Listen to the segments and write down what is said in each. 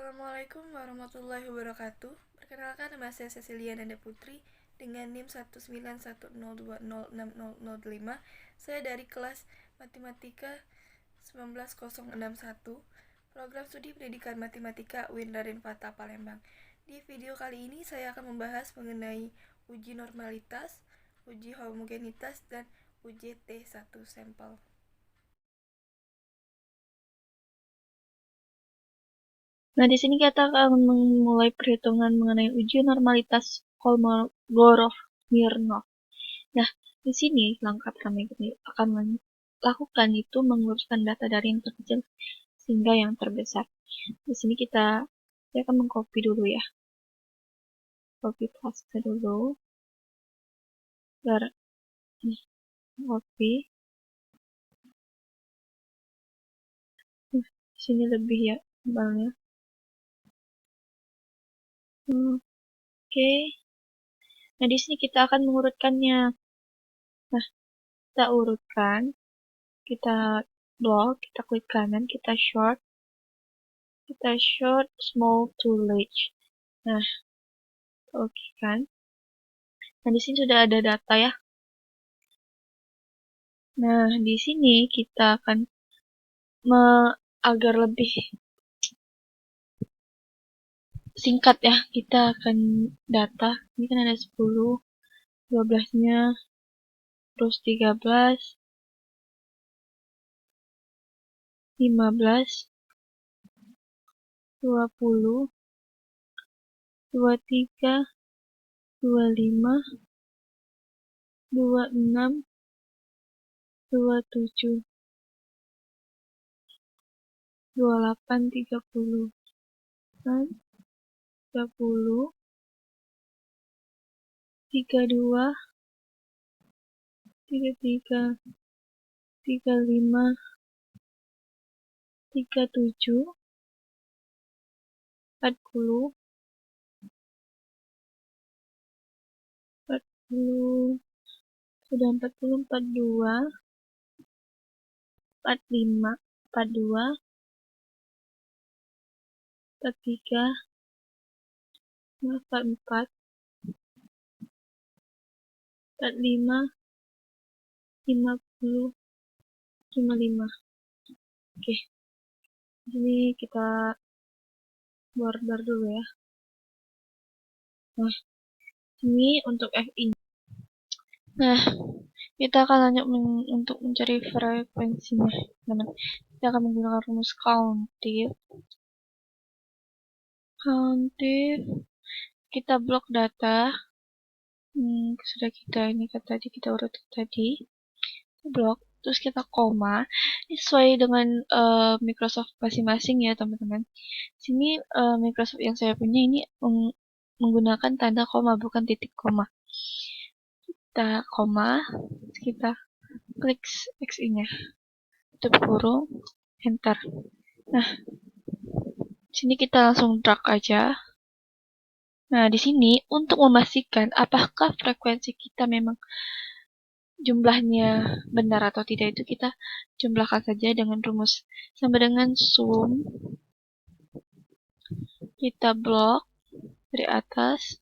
Assalamualaikum warahmatullahi wabarakatuh. Perkenalkan, nama saya Cecilia Nanda Putri dengan NIM 19102060005. Saya dari kelas Matematika 19061, Program Studi Pendidikan Matematika UIN Raden Fatah Palembang. Di video kali ini saya akan membahas mengenai uji normalitas, uji homogenitas, dan uji T1 sampel. Nah, di sini kita akan memulai perhitungan mengenai uji normalitas Kolmogorov-Smirnov. Nah, di sini langkah pertama yang kita akan lakukan itu menguruskan data dari yang terkecil sehingga yang terbesar. Di sini saya akan mengcopy dulu ya. Copy paste dulu. Biar copy. Di sini lebih ya tebalnya. Oke. Nah, di sini kita akan mengurutkannya. Nah, kita urutkan. Kita blok, kita klik kanan, kita short small to large. Nah, oke kan. Nah, di sini sudah ada data ya. Nah, di sini kita akan agar lebih singkat ya, kita akan data. Ini kan ada 10, 12-nya, terus 13, 15, 20, 23, 25, 26, 27, 28, 30, 30, 32, 33, 35, 37, 40, 40, sudah 40, 42, 45, 42, 43, 44, 45, 50, 55. Oke, ini kita border dulu ya. Nah, ini untuk FI. Nah, kita akan lanjut untuk mencari frekuensinya. Kita akan menggunakan rumus countif. Kita blok data. Sudah kita urut tadi. Blok, terus kita koma. Ini sesuai dengan Microsoft masing-masing ya teman-teman. Sini Microsoft yang saya punya ini menggunakan tanda koma, bukan titik koma. Kita koma, kita klik XI-nya, tutup kurung, enter. Nah, sini kita langsung drag aja. Nah, di sini untuk memastikan apakah frekuensi kita memang jumlahnya benar atau tidak, itu kita jumlahkan saja dengan rumus sama dengan sum. Kita blok dari atas,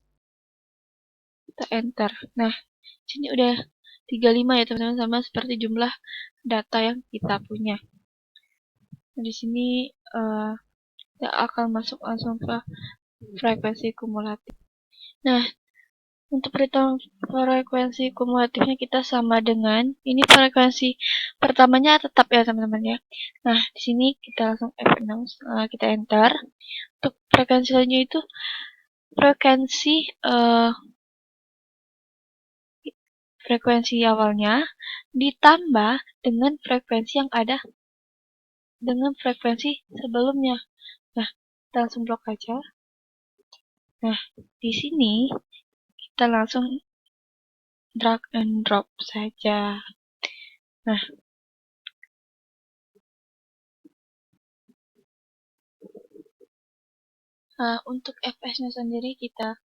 kita enter. Nah, sini udah 35 ya teman-teman, sama seperti jumlah data yang kita punya. Nah, di sini kita akan masuk langsung ke frekuensi kumulatif. Nah, untuk perhitungan frekuensi kumulatifnya kita sama dengan ini, frekuensi pertamanya tetap ya teman-teman ya. Nah, di sini kita langsung F6, kita enter. Untuk frekuensi selanjutnya itu frekuensi awalnya ditambah dengan frekuensi yang ada dengan frekuensi sebelumnya. Nah, kita langsung blok aja. Nah, di sini kita langsung drag and drop saja. Nah, untuk fs-nya sendiri kita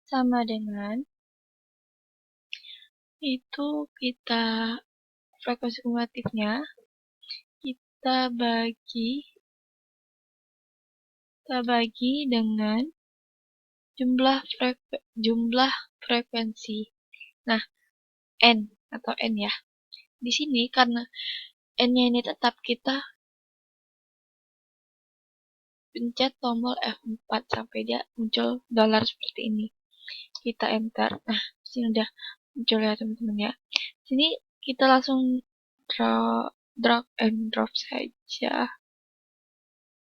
sama dengan itu, kita frekuensi kumulatifnya kita bagi kita bagi dengan jumlah frekuensi. Nah, N atau N ya. Di sini karena N-nya ini tetap, kita pencet tombol F4 sampai dia muncul dolar seperti ini. Kita enter. Nah, sini udah muncul ya teman-teman ya. Sini kita langsung drag and drop saja.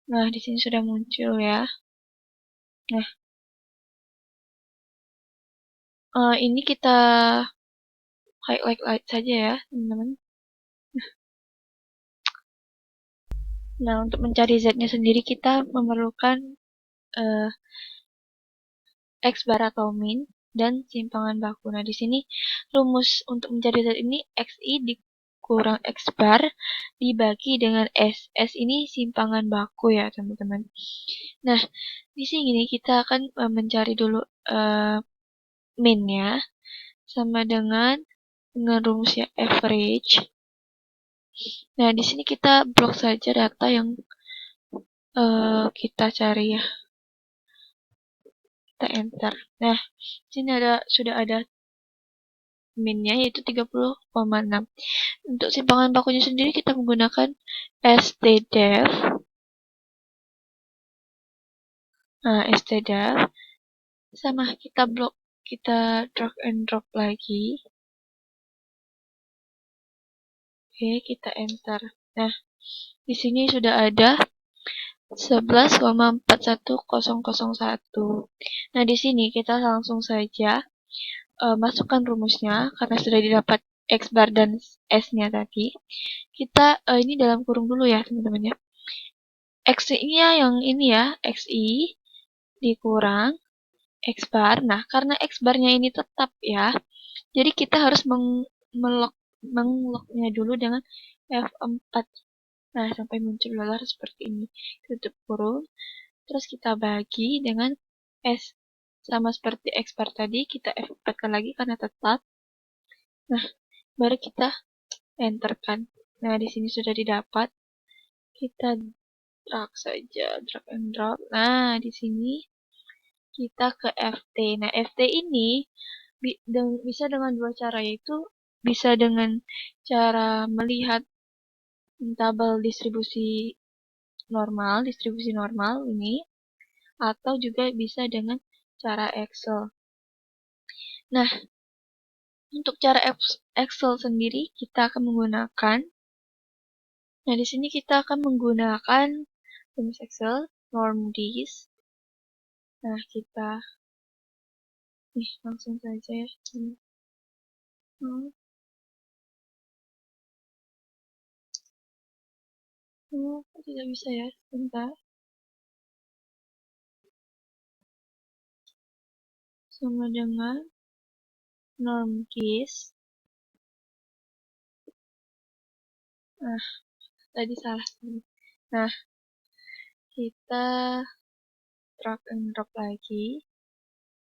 Nah, di sini sudah muncul ya. Nah, ini kita highlight saja ya teman-teman. Nah, untuk mencari Z-nya sendiri kita memerlukan X bar atau min dan simpangan baku. Nah, di sini rumus untuk mencari Z ini XI dikurang X bar dibagi dengan S. S ini simpangan baku ya, teman-teman. Nah, di sini kita akan mencari dulu min-nya sama dengan rumusnya average. Nah, di sini kita blok saja data yang kita cari ya. Kita enter. Nah, sini sudah ada min-nya yaitu 30,6. Untuk simpangan bakunya sendiri kita menggunakan stdef. Nah, stdef sama kita drag and drop lagi. Oke, kita enter. Nah, di sini sudah ada 11,41001. Nah, di sini kita langsung saja masukkan rumusnya karena sudah didapat X bar dan S-nya tadi. Kita ini dalam kurung dulu ya, teman-teman ya. X-nya yang ini ya, XI dikurang X bar. Nah, karena X barnya ini tetap ya, jadi kita harus mengloknya dulu dengan F4. Nah, sampai muncul dolar seperti ini. Tutup kurung. Terus kita bagi dengan S. Sama seperti X bar tadi, kita F4 lagi karena tetap. Nah, baru kita enterkan. Nah, di sini sudah didapat. Kita drag saja, drag and drop. Nah, di sini kita ke FT. Nah, FT ini bisa dengan dua cara, yaitu bisa dengan cara melihat tabel distribusi normal ini, atau juga bisa dengan cara Excel. Nah, untuk cara Excel sendiri kita akan menggunakan, nah di sini kita akan menggunakan rumus Excel normdis. Nah, kita langsung saja ya. Tidak bisa ya, sebentar. Sama dengan normdis. Nah, tadi salah. Nah, kita drag and drop lagi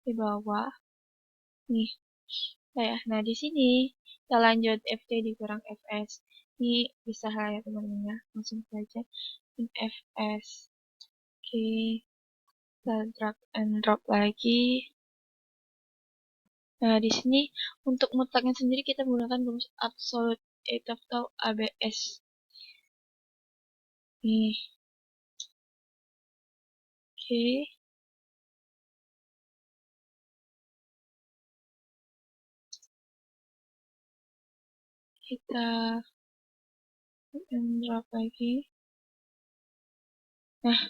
di bawah. Nih, nah di sini kita lanjut FT dikurang FS. Ini bisa lah ya teman-teman ya, langsung saja FS. Oke, kita drag and drop lagi. Nah, di sini untuk mutlaknya sendiri kita menggunakan rumus absolute atau ABS. Nih. Oke. Kita drop lagi. Nah,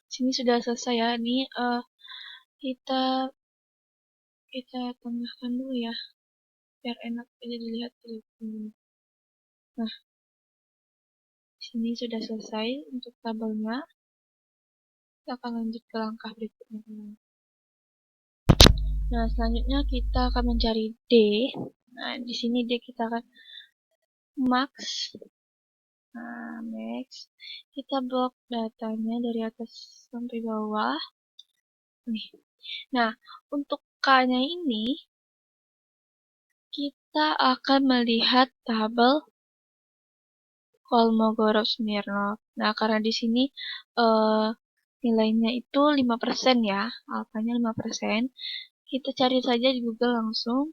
sini sudah selesai ya. Ini kita tambahkan dulu ya, biar enak aja dilihat dulu. Nah, sini sudah selesai untuk tabelnya. Kita akan lanjut ke langkah berikutnya. Nah, selanjutnya kita akan mencari D. Nah, di sini D kita akan max. Nah, max. Kita blok datanya dari atas sampai bawah. Nih. Nah, untuk K-nya ini kita akan melihat tabel Kolmogorov-Smirnov. Nah, karena di sini nilainya itu 5% ya, alfanya 5%. Kita cari saja di Google langsung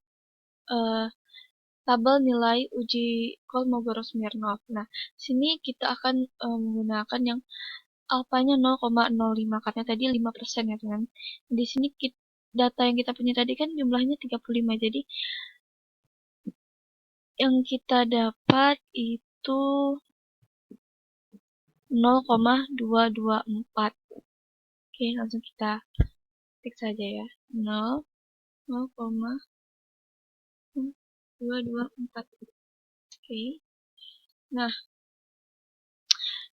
tabel nilai uji Kolmogorov-Smirnov. Nah, sini kita akan menggunakan yang alfanya 0,05 karena tadi 5% ya teman. Di sini data yang kita punya tadi kan jumlahnya 35. Jadi yang kita dapat itu 0,224. Oke, langsung kita ketik saja ya. 0,224. Oke. Nah,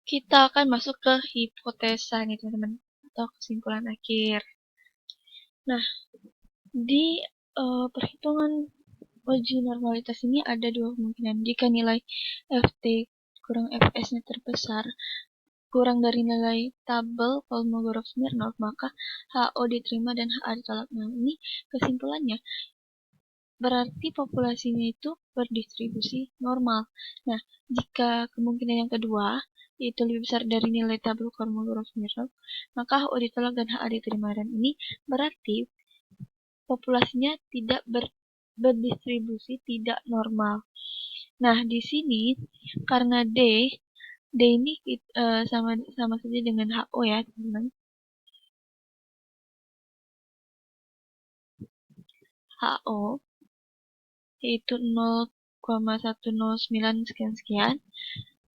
kita akan masuk ke hipotesa nih teman-teman, atau kesimpulan akhir. Nah, di perhitungan uji normalitas ini ada dua kemungkinan. Jika nilai FT kurang FS-nya terbesar, kurang dari nilai tabel Kolmogorov-Smirnov, maka HO diterima dan HA ditolak. Nah, ini kesimpulannya. Berarti populasinya itu berdistribusi normal. Nah, jika kemungkinan yang kedua, yaitu lebih besar dari nilai tabel Kolmogorov-Smirnov, maka HO ditolak dan HA diterima. Dan ini berarti populasinya tidak berdistribusi tidak normal. Nah, di sini karena D ini sama saja dengan HO ya, teman-teman. HO yaitu 0,109 sekian-sekian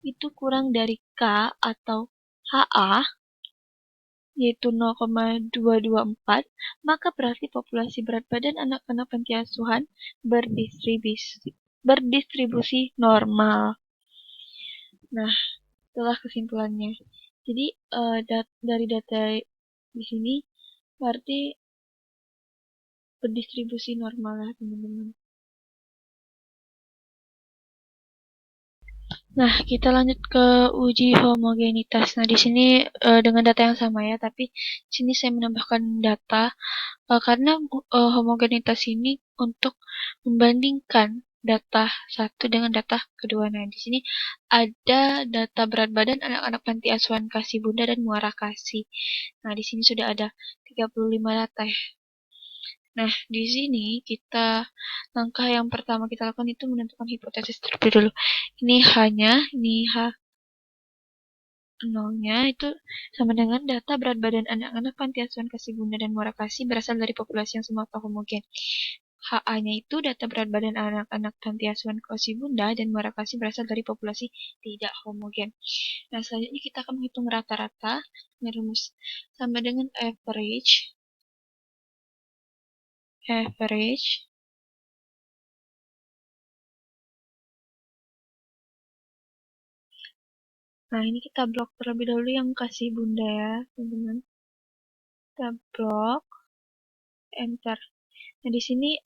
itu kurang dari K atau HA yaitu 0,224, maka berarti populasi berat badan anak-anak panti asuhan berdistribusi normal. Nah, itulah kesimpulannya. Jadi dari data di sini berarti berdistribusi normal ya teman-teman. Nah, kita lanjut ke uji homogenitas. Nah, di sini dengan data yang sama ya, tapi di sini saya menambahkan data karena homogenitas ini untuk membandingkan data satu dengan data kedua. Nah, di sini ada data berat badan anak-anak panti asuhan Kasih Bunda dan Muara Kasih. Nah, di sini sudah ada 35 data ya. Nah, di sini langkah yang pertama kita lakukan itu menentukan hipotesis terlebih dulu. Ini H nolnya itu sama dengan data berat badan anak-anak panti asuhan Kasih Bunda dan Muara Kasih berasal dari populasi yang semua atau homogen. HA-nya itu data berat badan anak-anak panti asuhan Kasih Bunda dan Muara Kasih berasal dari populasi tidak homogen. Nah, selanjutnya kita akan menghitung rata-rata dengan rumus sama dengan average. Nah, ini kita blok terlebih dahulu yang Kasih Bunda ya, teman-teman. Kita blok, enter. Nah, di sini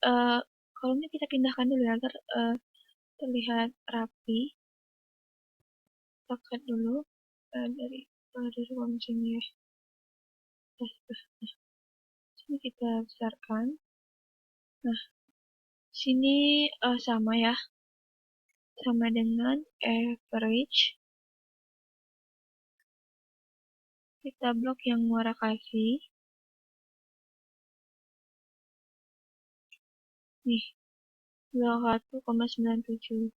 kolomnya kita pindahkan dulu ya, agar terlihat rapi. Kita cut dulu dari kolom sini ya. Sini kita besarkan. Nah, sini sama ya, sama dengan average. Kita blok yang Muara Kasih. Nih, 21,97.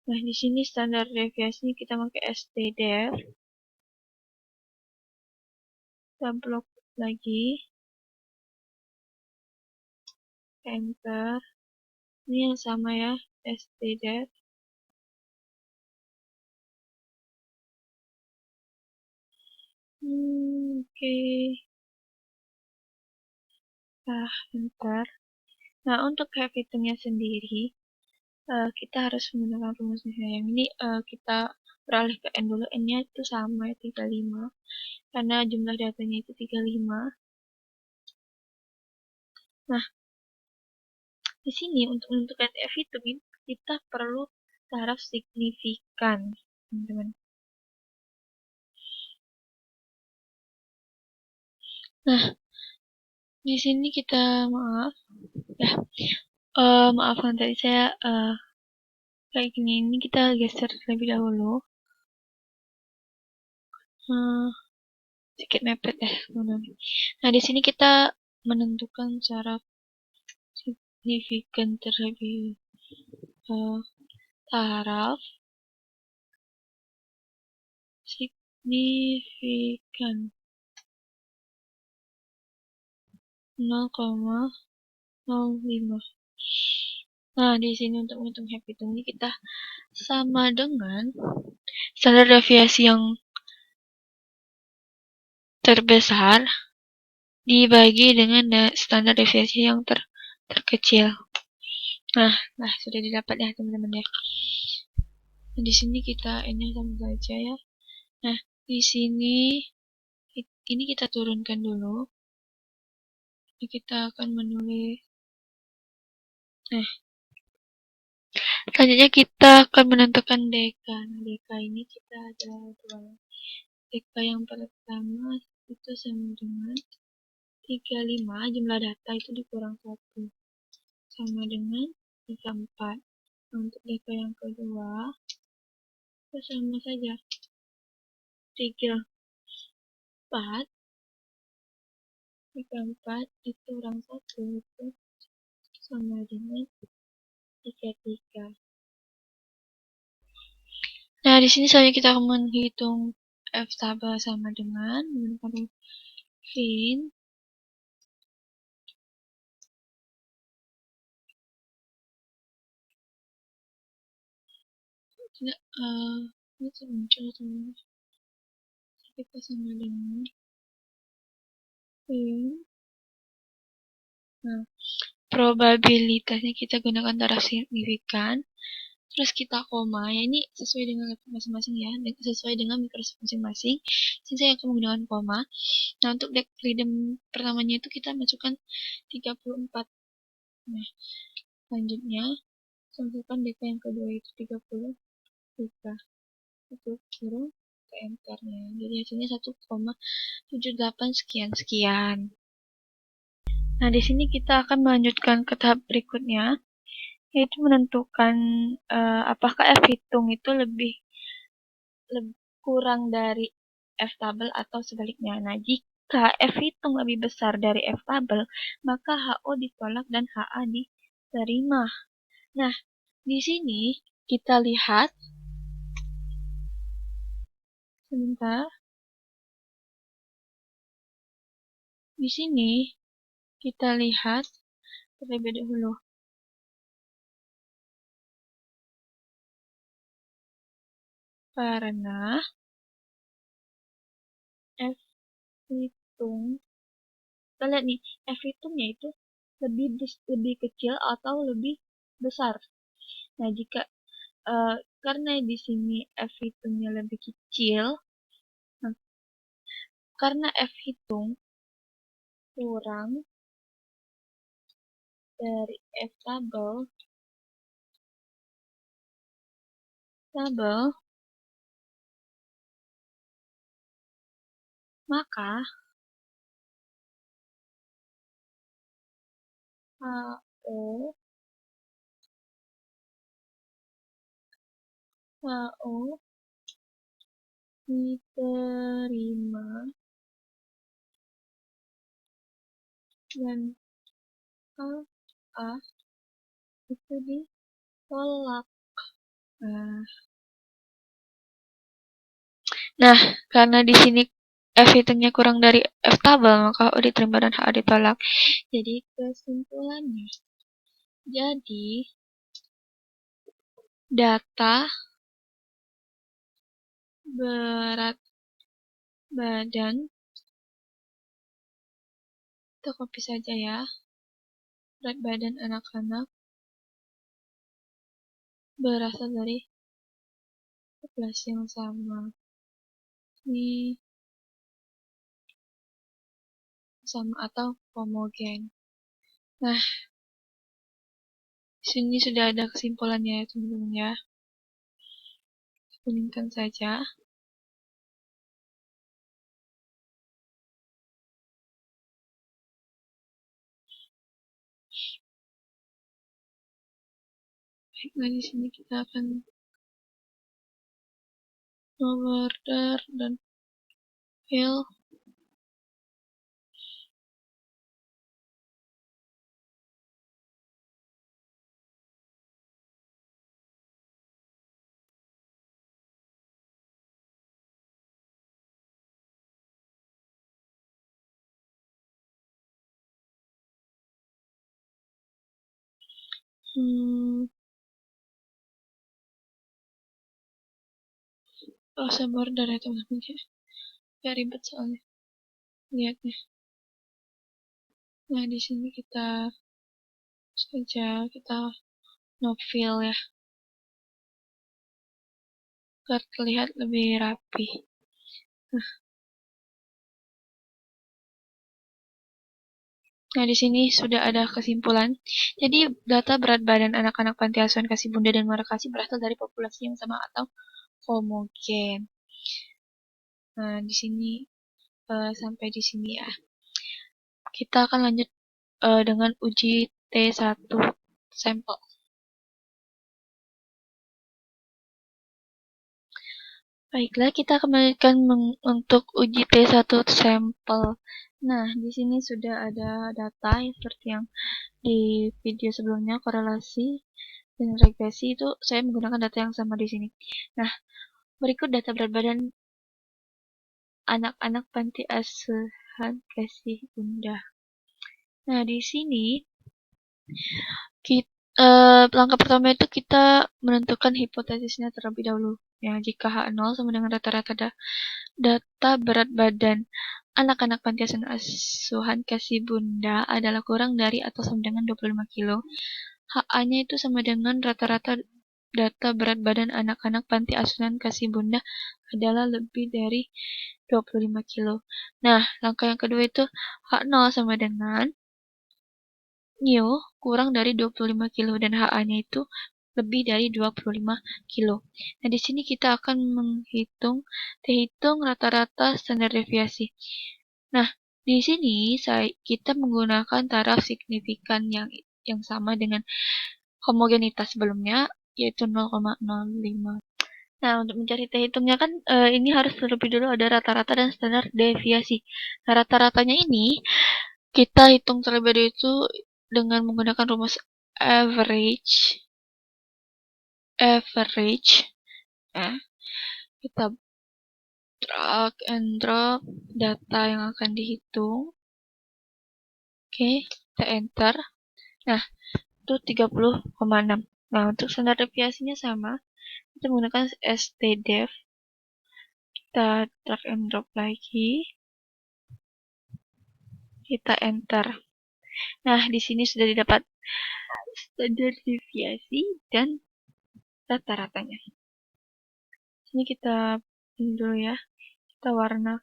Nah, di sini standar deviasinya kita pakai STDEV. Kita blok lagi. Enter. Ini yang sama ya, STDEV. Oke. Nah, enter. Nah, untuk hack hitungnya sendiri, kita harus menggunakan rumusnya. Yang ini kita beralih ke N dulu. N-nya itu sama, 35. Karena jumlah datanya itu 35. Nah, di sini untuk menentukan F itu kita perlu taraf signifikan, teman-teman. Nah, di sini kita maaf ya, maafkan tadi saya kayak gini. Ini kita geser terlebih dahulu. sedikit mepet ya. Nah, di sini kita menentukan cara signifikan terlebih taraf signifikan 0,05. Nah, di sini untuk menghitung happy ini kita sama dengan standar deviasi yang terbesar dibagi dengan standar deviasi yang terkecil. Nah, sudah didapat ya teman-teman ya. Nah, di sini kita ini sama saja ya. Nah, di sini ini kita turunkan dulu. Kita akan menulis. Nah, selanjutnya kita akan menentukan deka. Nah, deka ini kita ada dua. Deka yang pertama itu sama dengan 35, jumlah data itu dikurang 1, sama dengan 34. Untuk deka yang kedua itu sama saja, 34 itu kurang 1 itu sama dengan 33. Nah, di sini selanjutnya kita akan menghitung f tabel sama dengan menggunakan fin tidak ini muncul teman-teman. Kita sama dengan fin. Nah, probabilitasnya kita gunakan taraf signifikan. Terus kita koma, ya ini sesuai dengan laptop masing-masing ya, sesuai dengan Microsoft masing-masing. Sini saya akan menggunakan koma. Nah, untuk deck freedom pertamanya itu kita masukkan 34. Nah, selanjutnya masukkan deck yang kedua itu 33. Itu kurung ke enternya. Jadi hasilnya 1,78 sekian. Nah, di sini kita akan melanjutkan ke tahap berikutnya, yaitu menentukan apakah F hitung itu lebih kurang dari F tabel atau sebaliknya. Nah, jika F hitung lebih besar dari F tabel, maka HO ditolak dan HA diterima. Nah, di sini kita lihat sebentar. Di sini kita lihat terlebih dahulu. Karena F hitung, kita lihat nih, F hitungnya itu lebih kecil atau lebih besar. Nah, jika karena di sini F hitungnya lebih kecil, nah, karena F hitung kurang dari F tabel, maka HO diterima dan HA itu ditolak. Nah, karena di sini F hitungnya kurang dari F tabel, maka HO diterima dan HA ditolak. Jadi kesimpulannya, jadi data berat badan, kita copy saja ya, berat badan anak-anak berasal dari populasi yang sama. Ini sama atau homogen. Nah, di sini sudah ada kesimpulannya ya teman-teman ya. Kuningkan saja. Baik, nah di sini kita akan no border dan fill Saya border ya teman-teman, ya ribet soalnya. Lihat nih. Nah, di sini kita no fill ya, agar terlihat lebih rapi. Nah, di sini sudah ada kesimpulan. Jadi, data berat badan anak-anak panti asuhan Kasih Bunda dan Muara Kasih berasal dari populasi yang sama atau homogen. Nah, di sini sampai di sini ya. Kita akan lanjut dengan uji T1 sampel. Baiklah, kita kembalikan untuk uji T1 sampel. Nah, di sini sudah ada data seperti yang di video sebelumnya, korelasi dan regresi itu saya menggunakan data yang sama di sini. Nah, berikut data berat badan anak-anak panti asuhan Kasih Bunda. Nah, di sini langkah pertama itu kita menentukan hipotesisnya terlebih dahulu. Ya, jika H0 sama dengan rata-rata data berat badan anak-anak panti asuhan Kasih Bunda adalah kurang dari atau sama dengan 25 kilo. HA-nya itu sama dengan rata-rata data berat badan anak-anak panti asuhan Kasih Bunda adalah lebih dari 25 kilo. Nah, langkah yang kedua itu H0 sama dengan Neo kurang dari 25 kilo dan HA-nya itu lebih dari 25 kilo. Nah, di sini kita akan hitung rata-rata standar deviasi. Nah, di sini kita menggunakan taraf signifikan yang sama dengan homogenitas sebelumnya, yaitu 0,05. Nah, untuk mencari T hitungnya kan ini harus terlebih dulu ada rata-rata dan standar deviasi. Nah, rata-ratanya ini kita hitung terlebih dahulu itu dengan menggunakan rumus average. Nah, kita drag and drop data yang akan dihitung. Oke, kita enter. Nah, itu 30,6. Nah, untuk standar deviasinya sama. Kita menggunakan stdef. Kita drag and drop lagi. Kita enter. Nah, di sini sudah didapat standar deviasi dan rata-ratanya. Ini kita ini dulu ya. Kita warna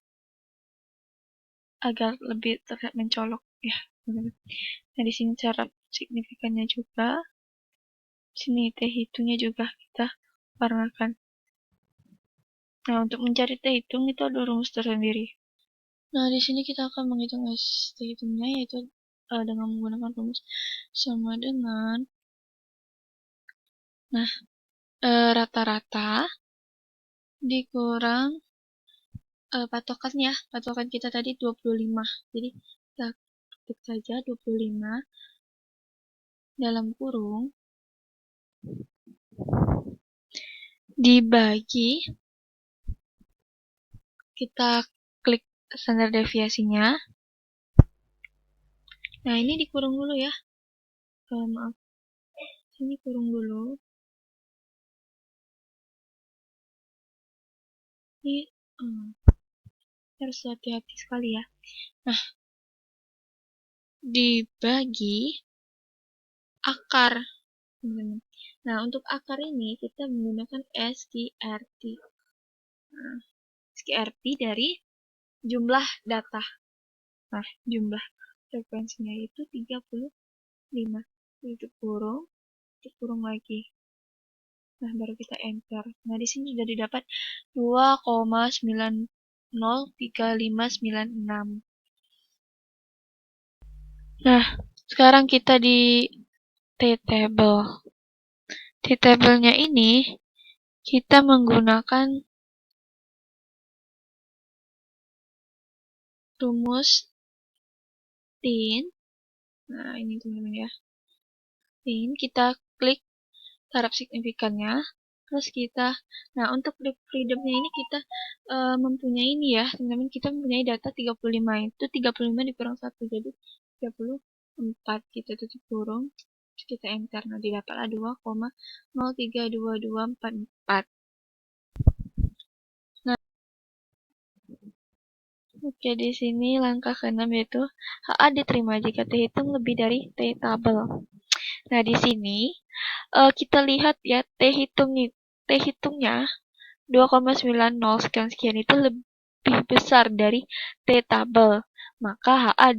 agar lebih terlihat mencolok ya. Nah, di sini cara signifikannya juga. Sini T hitungnya juga kita warnakan. Nah, untuk mencari T hitung itu ada rumus tersendiri. Nah, di sini kita akan menghitung T hitungnya yaitu dengan menggunakan rumus sama dengan rata-rata dikurang patokan kita tadi 25. Jadi kita ketik saja 25 dalam kurung dibagi, kita klik standar deviasinya. Nah, ini dikurung dulu ya. Maaf. Ini kurung dulu. Ini harus hati-hati sekali ya. Nah, dibagi akar. Nah, untuk akar ini kita menggunakan SQRT. Nah, SQRT dari jumlah data. Nah, jumlah frekuensinya itu 35. Itu kurung lagi. Nah, baru kita enter. Nah, di sini sudah didapat 2,903596. Nah, sekarang kita di T-table. T-table-nya ini kita menggunakan rumus TIN. Nah, ini teman-teman ya. TIN, kita klik taraf signifikannya. Terus nah untuk freedom-nya ini kita mempunyai ini ya, teman-teman, kita mempunyai data 35. Itu 35 dikurang 1, jadi 34. Kita tutup kurung. Kita enter, nah didapatlah 2,032244. Nah, oke, di sini langkah ke-6 yaitu HA diterima jika T hitung lebih dari T tabel. Nah, di sini kita lihat ya T hitungnya 2,90 sekian itu lebih besar dari T tabel. Maka HA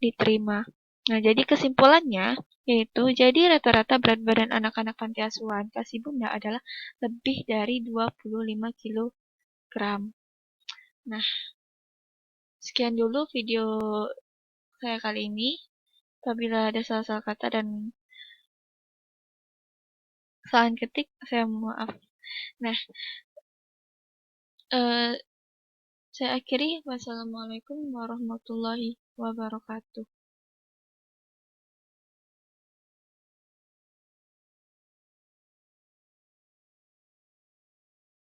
diterima. Nah, jadi kesimpulannya yaitu jadi rata-rata berat badan anak-anak panti asuhan Kasih Bunda adalah lebih dari 25 kg. Nah, sekian dulu video saya kali ini. Apabila ada salah-salah kata dan kesalahan ketik, saya mohon maaf. Nah, saya akhiri. Wassalamualaikum warahmatullahi wabarakatuh.